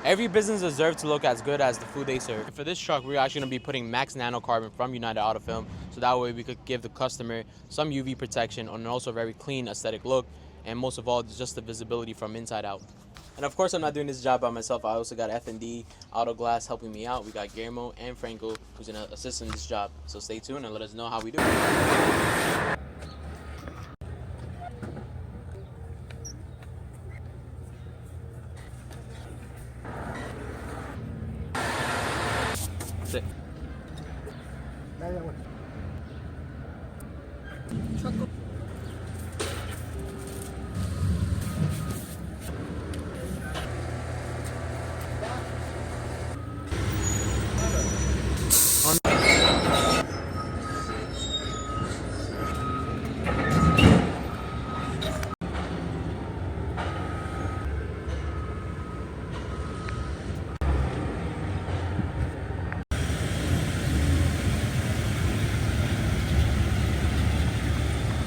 Every business deserves to look as good as the food they serve. For this truck, we're actually going to be putting Max Nano Carbon from United Auto Film, so that way we could give the customer some UV protection and also a very clean aesthetic look, and most of all, just the visibility from inside out. And of course, I'm not doing this job by myself. I also got F&D Auto Glass helping me out. We got Guillermo and Franco who's going to assist in this job. So stay tuned and let us know how we do. Sit.